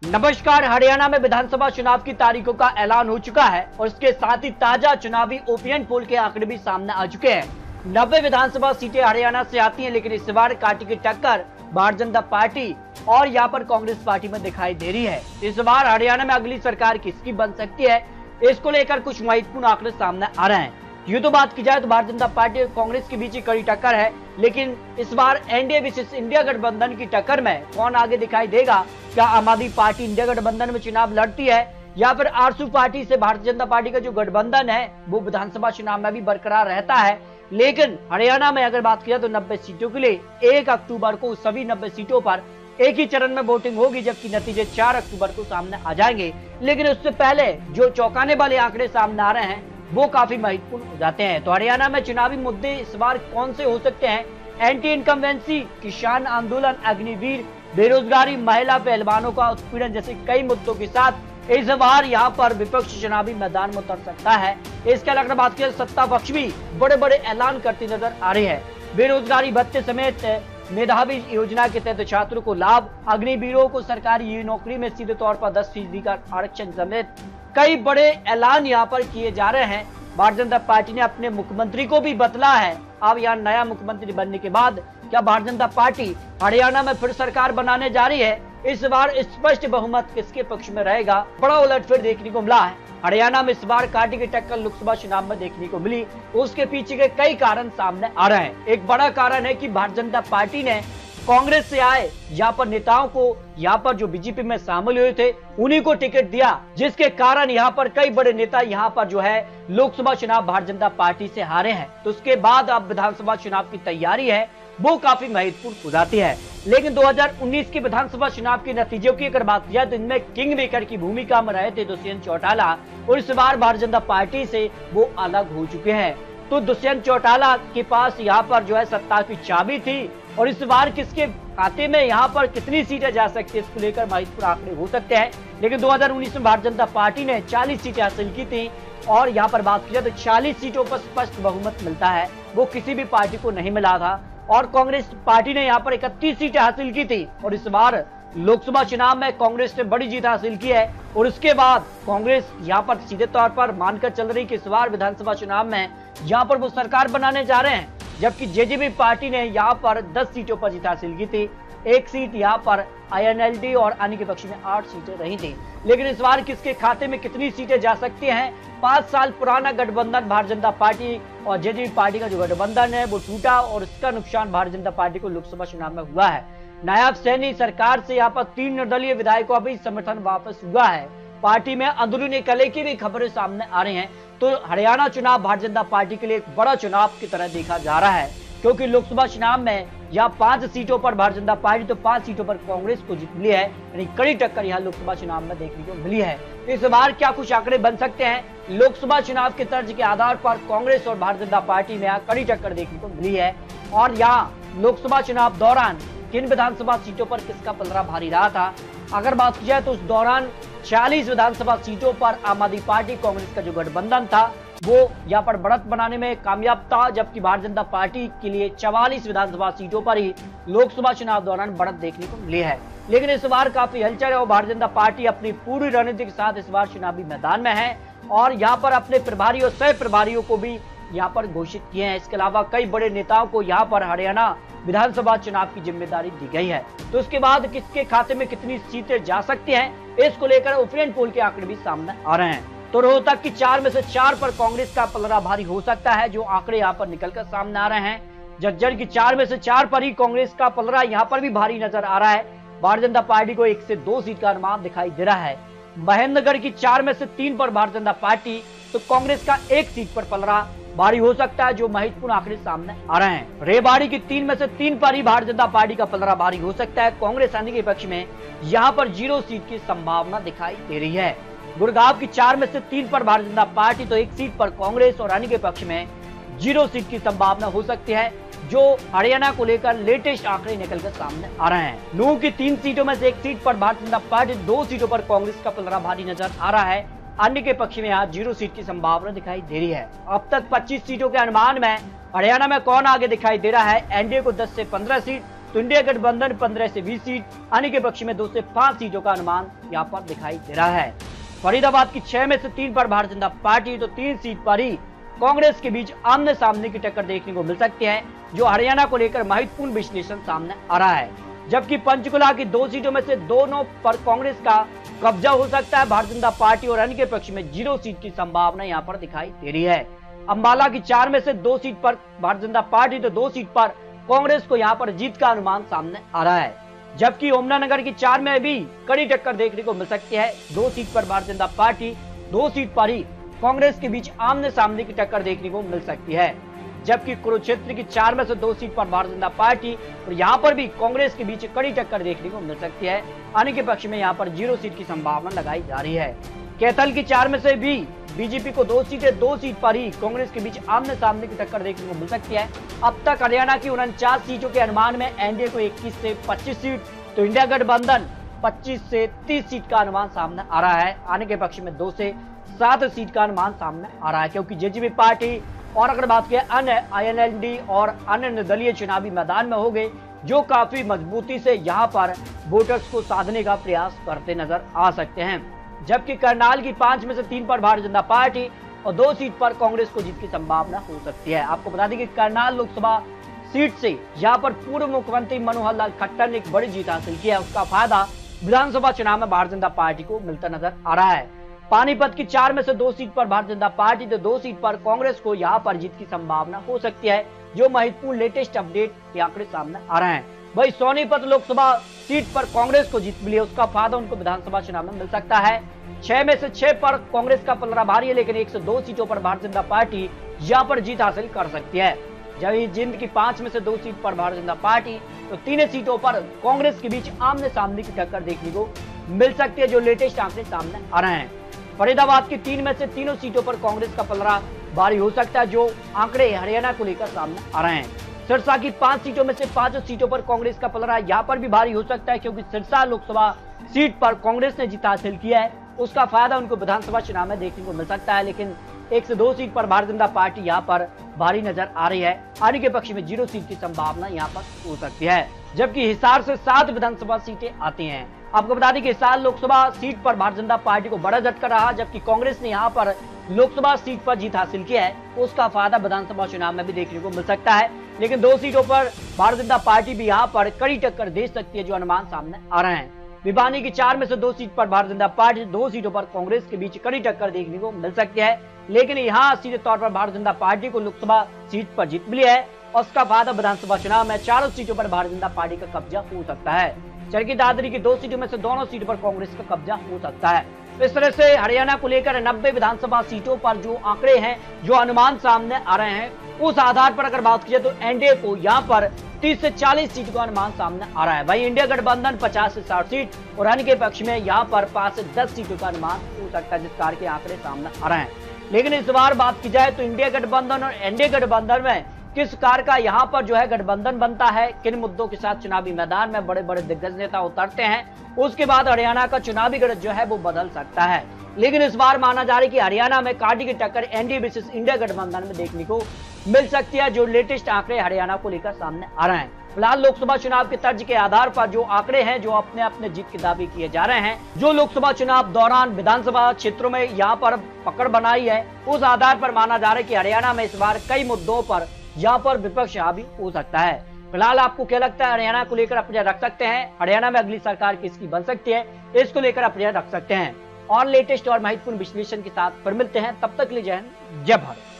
नमस्कार। हरियाणा में विधानसभा चुनाव की तारीखों का ऐलान हो चुका है और इसके साथ ही ताजा चुनावी ओपिनियन पोल के आंकड़े भी सामने आ चुके हैं। 90 विधानसभा सीटें हरियाणा से आती हैं, लेकिन इस बार कांटे की टक्कर भारतीय जनता पार्टी और यहाँ पर कांग्रेस पार्टी में दिखाई दे रही है। इस बार हरियाणा में अगली सरकार किसकी बन सकती है, इसको लेकर कुछ महत्वपूर्ण आंकड़े सामने आ रहे हैं। यूं तो बात की जाए तो भारतीय जनता पार्टी और कांग्रेस के बीच कड़ी टक्कर है, लेकिन इस बार एनडीए विशेष इंडिया गठबंधन की टक्कर में कौन आगे दिखाई देगा? क्या आम आदमी पार्टी इंडिया गठबंधन में चुनाव लड़ती है या फिर आरसू पार्टी से भारतीय जनता पार्टी का जो गठबंधन है वो विधानसभा चुनाव में भी बरकरार रहता है? लेकिन हरियाणा में अगर बात की जाए तो 90 सीटों के लिए 1 अक्टूबर को सभी 90 सीटों पर एक ही चरण में वोटिंग होगी, जबकि नतीजे 4 अक्टूबर को सामने आ जाएंगे। लेकिन उससे पहले जो चौंकाने वाले आंकड़े सामने आ रहे हैं वो काफी महत्वपूर्ण हो जाते हैं। तो हरियाणा में चुनावी मुद्दे इस बार कौन से हो सकते हैं? एंटी इनकम्बेंसी, किसान आंदोलन, अग्निवीर, बेरोजगारी, महिला पहलवानों का उत्पीड़न जैसे कई मुद्दों के साथ इस बार यहाँ पर विपक्ष चुनावी मैदान में उतर सकता है। इसके अलावा बात करें सत्ता पक्ष भी बड़े बड़े ऐलान करती नजर आ रही है। बेरोजगारी भत्ते समेत मेधावी योजना के तहत छात्रों को लाभ, अग्निवीरों को सरकारी नौकरी में सीधे तौर पर 10% का आरक्षण समेत कई बड़े ऐलान यहाँ पर किए जा रहे हैं। भारतीय जनता पार्टी ने अपने मुख्यमंत्री को भी बदला है। अब यहाँ नया मुख्यमंत्री बनने के बाद क्या भारतीय जनता पार्टी हरियाणा में फिर सरकार बनाने जा रही है? इस बार स्पष्ट बहुमत किसके पक्ष में रहेगा? बड़ा उलटफेर देखने को मिला है। हरियाणा में इस बार कांटे की टक्कर लोकसभा चुनाव में देखने को मिली। उसके पीछे के कई कारण सामने आ रहे हैं। एक बड़ा कारण है कि भारतीय जनता पार्टी ने कांग्रेस से आए यहाँ पर नेताओं को, यहाँ पर जो बीजेपी में शामिल हुए थे उन्हीं को टिकट दिया, जिसके कारण यहाँ पर कई बड़े नेता यहाँ पर जो है लोकसभा चुनाव भारतीय जनता पार्टी से हारे हैं। तो उसके बाद अब विधानसभा चुनाव की तैयारी है वो काफी महत्वपूर्ण हो जाती है। लेकिन 2019 के विधानसभा चुनाव के नतीजों की अगर बात की जाए तो इनमें किंग मेकर की भूमिका में रहे थे दुष्यंत चौटाला, और इस बार भारतीय जनता पार्टी से वो अलग हो चुके हैं। तो दुष्यंत चौटाला के पास यहाँ पर जो है सत्ता की चाबी थी, और इस बार किसके खाते में यहाँ पर कितनी सीटें जा सकती है इसको लेकर महत्वपूर्ण आंकड़े हो सकते हैं। लेकिन 2019 में भारतीय जनता पार्टी ने 40 सीटें हासिल की थी, और यहाँ पर बात की जाए तो 40 सीटों पर स्पष्ट बहुमत मिलता है, वो किसी भी पार्टी को नहीं मिला था। और कांग्रेस पार्टी ने यहाँ पर 31 सीटें हासिल की थी, और इस बार लोकसभा चुनाव में कांग्रेस ने बड़ी जीत हासिल की है। और उसके बाद कांग्रेस यहाँ पर सीधे तौर पर मानकर चल रही कि इस बार विधानसभा चुनाव में यहाँ पर वो सरकार बनाने जा रहे हैं, जबकि जेजेपी पार्टी ने यहाँ पर 10 सीटों पर जीत हासिल की थी। 1 सीट यहाँ पर आईएनएलडी और अन्य के पक्ष में 8 सीटें रही थी। लेकिन इस बार किसके खाते में कितनी सीटें जा सकती हैं? 5 साल पुराना गठबंधन भारतीय जनता पार्टी और जेजेपी पार्टी का जो गठबंधन है वो टूटा, और इसका नुकसान भारतीय जनता पार्टी को लोकसभा चुनाव में हुआ है। नायब सैनी सरकार से यहाँ पर 3 निर्दलीय विधायकों का भी समर्थन वापस हुआ है। पार्टी में अंदरूनी कलह की भी खबरें सामने आ रही हैं। तो हरियाणा चुनाव भारतीय जनता पार्टी के लिए एक बड़ा चुनाव की तरह देखा जा रहा है, क्योंकि लोकसभा चुनाव में यहाँ 5 सीटों पर भारतीय जनता पार्टी तो 5 सीटों पर कांग्रेस को जीत मिली है, यानी कड़ी टक्कर यहाँ लोकसभा चुनाव में देखने को मिली है। इस बार क्या कुछ आंकड़े बन सकते हैं? लोकसभा चुनाव के तर्ज के आधार पर कांग्रेस और भारतीय जनता पार्टी में यहाँ कड़ी टक्कर देखने को मिली है। और यहाँ लोकसभा चुनाव दौरान किन विधानसभा सीटों पर किसका पलड़ा भारी रहा था? अगर बात की जाए तो उस दौरान 40 विधानसभा सीटों पर आम आदमी पार्टी कांग्रेस का जो गठबंधन था वो यहाँ पर बढ़त बनाने में कामयाब था, जबकि भारतीय जनता पार्टी के लिए 44 विधानसभा सीटों पर ही लोकसभा चुनाव दौरान बढ़त देखने को मिली है। लेकिन इस बार काफी हलचल है और भारतीय जनता पार्टी अपनी पूरी रणनीति के साथ इस बार चुनावी मैदान में है, और यहाँ पर अपने प्रभारी और सह प्रभारियों को भी यहाँ पर घोषित किए हैं। इसके अलावा कई बड़े नेताओं को यहाँ पर हरियाणा विधानसभा चुनाव की जिम्मेदारी दी गई है। तो उसके बाद किसके खाते में कितनी सीटें जा सकती हैं, इसको लेकर ओपिनियन पोल के आंकड़े भी सामने आ रहे हैं। तो रोहतक की 4 में से 4 पर कांग्रेस का पलड़ा भारी हो सकता है, जो आंकड़े यहाँ पर निकलकर सामने आ रहे हैं। झज्जर की 4 में से 4 पर ही कांग्रेस का पलड़ा यहाँ पर भी भारी नजर आ रहा है। भारतीय जनता पार्टी को 1 से 2 सीट का अनुमान दिखाई दे रहा है। महेंद्रगढ़ की 4 में से 3 पर भारतीय जनता पार्टी, तो कांग्रेस का 1 सीट पर पलड़ा भारी हो सकता है, जो महत्वपूर्ण आंकड़े सामने आ रहे हैं। रेवाड़ी की 3 में से 3 पर ही भारतीय जनता पार्टी का पलड़ा भारी हो सकता है। कांग्रेस आने के पक्ष में यहाँ पर 0 सीट की संभावना दिखाई दे रही है। गुड़गांव की 4 में से 3 पर भारतीय जनता पार्टी, तो 1 सीट पर कांग्रेस और अन्य के पक्ष में 0 सीट की संभावना हो सकती है, जो हरियाणा को लेकर लेटेस्ट आंकड़े निकलकर सामने आ रहे हैं। नूह की 3 सीटों में से 1 सीट पर भारतीय जनता पार्टी, 2 सीटों पर कांग्रेस का पलड़ा भारी नजर आ रहा है। अन्य के पक्ष में यहाँ 0 सीट की संभावना दिखाई दे रही है। अब तक 25 सीटों के अनुमान में हरियाणा में कौन आगे दिखाई दे रहा है? एनडीए को 10 से 15 सीट, तो इंडिया गठबंधन 15 से 20 सीट, अन्य के पक्ष में 2 से 5 सीटों का अनुमान यहाँ पर दिखाई दे रहा है। फरीदाबाद की 6 में से 3 पर भारतीय जनता पार्टी, तो 3 सीट पर ही कांग्रेस के बीच आमने सामने की टक्कर देखने को मिल सकती है, जो हरियाणा को लेकर महत्वपूर्ण विश्लेषण सामने आ रहा है। जबकि पंचकुला की 2 सीटों में से दोनों पर कांग्रेस का कब्जा हो सकता है, भारतीय जनता पार्टी और अन्य के पक्ष में 0 सीट की संभावना यहाँ पर दिखाई दे रही है। अंबाला की 4 में से 2 सीट पर भारतीय जनता पार्टी, तो 2 सीट पर कांग्रेस को यहाँ पर जीत का अनुमान सामने आ रहा है। जबकि यमुनानगर की 4 में भी कड़ी टक्कर देखने को मिल सकती है, 2 सीट पर भारतीय जनता पार्टी, 2 सीट पर ही कांग्रेस के बीच आमने सामने की टक्कर देखने को मिल सकती है। जबकि कुरुक्षेत्र की 4 में से 2 सीट पर भारतीय जनता पार्टी, और यहाँ पर भी कांग्रेस के बीच कड़ी टक्कर देखने को मिल सकती है, अन्य के पक्ष में यहाँ पर 0 सीट की संभावना लगाई जा रही है। कैथल की 4 में से भी बीजेपी को 2 सीटें, 2 सीट पर ही कांग्रेस के बीच आमने सामने की टक्कर देखने को मिल सकती है। अब तक हरियाणा की 49 सीटों के अनुमान में एनडीए को 21 से 25 सीट, तो इंडिया गठबंधन 25 से 30 सीट का अनुमान सामने आ रहा है, आने के पक्ष में 2 से 7 सीट का अनुमान सामने आ रहा है। क्योंकि जेजेपी पार्टी और अगर बात करें अन्य आईएनएलडी और अन्य निर्दलीय चुनावी मैदान में हो गए, जो काफी मजबूती से यहाँ पर वोटर्स को साधने का प्रयास करते नजर आ सकते हैं। जबकि करनाल की 5 में से 3 पर भारतीय जनता पार्टी और 2 सीट पर कांग्रेस को जीत की संभावना हो सकती है। आपको बता दें कि करनाल लोकसभा सीट से यहाँ पर पूर्व मुख्यमंत्री मनोहर लाल खट्टर ने एक बड़ी जीत हासिल की है, उसका फायदा विधानसभा चुनाव में भारतीय जनता पार्टी को मिलता नजर आ रहा है। पानीपत की 4 में से 2 सीट पर भारतीय जनता पार्टी, तो 2 सीट पर कांग्रेस को यहाँ पर जीत की संभावना हो सकती है, जो महत्वपूर्ण लेटेस्ट अपडेट के आंकड़े सामने आ रहे हैं। वही सोनीपत लोकसभा सीट पर कांग्रेस को जीत मिली है, उसका फायदा उनको विधानसभा चुनाव में मिल सकता है। 6 में से 6 पर कांग्रेस का पलड़ा भारी है, लेकिन 102 सीटों पर भारतीय जनता पार्टी यहाँ पर जीत हासिल कर सकती है। जबकि जिंद की 5 में से 2 सीट पर भारतीय जनता पार्टी, तो 3 सीटों पर कांग्रेस के बीच आमने सामने की टक्कर देखने को मिल सकती है, जो लेटेस्ट आंकड़े सामने आ रहे हैं। फरीदाबाद की 3 में से 3 सीटों पर कांग्रेस का पलड़ा भारी हो सकता है, जो आंकड़े हरियाणा को लेकर सामने आ रहे हैं। सिरसा की 5 सीटों में से 5 सीटों पर कांग्रेस का पलड़ा यहाँ पर भी भारी हो सकता है, क्योंकि सिरसा लोकसभा सीट पर कांग्रेस ने जीत हासिल किया है, उसका फायदा उनको विधानसभा चुनाव में देखने को मिल सकता है। लेकिन 1 से 2 सीट पर भारतीय जनता पार्टी यहाँ पर भारी नजर आ रही है, आने के पक्ष में 0 सीट की संभावना यहाँ पर हो सकती है। जबकि हिसार से 7 विधानसभा सीटें आती हैं। आपको बता दें कि हिसार लोकसभा सीट पर भारतीय जनता पार्टी को बड़ा झटका रहा, जबकि कांग्रेस ने यहाँ पर लोकसभा सीट पर जीत हासिल किया है, उसका फायदा विधानसभा चुनाव में भी देखने को मिल सकता है। लेकिन 2 सीटों पर भारतीय जनता पार्टी भी यहाँ पर कड़ी टक्कर दे सकती है, जो अनुमान सामने आ रहे हैं। भिवानी की 4 में से 2 सीट पर भारतीय जनता पार्टी, 2 सीटों पर कांग्रेस के बीच कड़ी टक्कर देखने को मिल सकती है। लेकिन यहाँ सीधे तौर पर भारतीय जनता पार्टी को लोकसभा सीट पर जीत मिली है, और उसका फायदा विधानसभा चुनाव में 4 सीटों पर भारतीय जनता पार्टी का कब्जा हो सकता है। चरखी दादरी की 2 सीटों में से दोनों सीटों पर कांग्रेस का कब्जा हो सकता है। इस तरह से हरियाणा को लेकर 90 विधानसभा सीटों पर जो आंकड़े हैं, जो अनुमान सामने आ रहे हैं, उस आधार पर अगर बात की जाए तो एनडीए को यहाँ पर 30 से 40 सीट का अनुमान सामने आ रहा है। वही इंडिया गठबंधन 50 से 60 सीट और अन्य के पक्ष में यहाँ पर 5 से 10 सीटों का अनुमान हो सकता है, जिस कार के आंकड़े सामने आ रहे हैं। लेकिन इस बार बात की जाए तो इंडिया गठबंधन और एनडीए गठबंधन में किस कार का यहाँ पर जो है गठबंधन बनता है, किन मुद्दों के साथ चुनावी मैदान में बड़े बड़े दिग्गज नेता उतरते हैं, उसके बाद हरियाणा का चुनावी गणित जो है वो बदल सकता है। लेकिन इस बार माना जा रहा है कि हरियाणा में कांटे की टक्कर एनडीए वर्सेस इंडिया गठबंधन में देखने को मिल सकती है, जो लेटेस्ट आंकड़े हरियाणा को लेकर सामने आ रहे हैं। फिलहाल लोकसभा चुनाव के तर्ज के आधार पर जो आंकड़े हैं, जो अपने अपने जीत के दावे किए जा रहे हैं, जो लोकसभा चुनाव दौरान विधानसभा क्षेत्रों में यहाँ पर पकड़ बनाई है, उस आधार पर माना जा रहा है कि हरियाणा में इस बार कई मुद्दों पर यहाँ पर विपक्ष हावी हो सकता है। फिलहाल आपको क्या लगता है, हरियाणा को लेकर अपने रख सकते हैं, हरियाणा में अगली सरकार किसकी बन सकती है, इसको लेकर अपने रख सकते हैं। और लेटेस्ट और महत्वपूर्ण विश्लेषण के साथ फिर मिलते हैं, तब तक के लिए जय हिंद, जय भारत।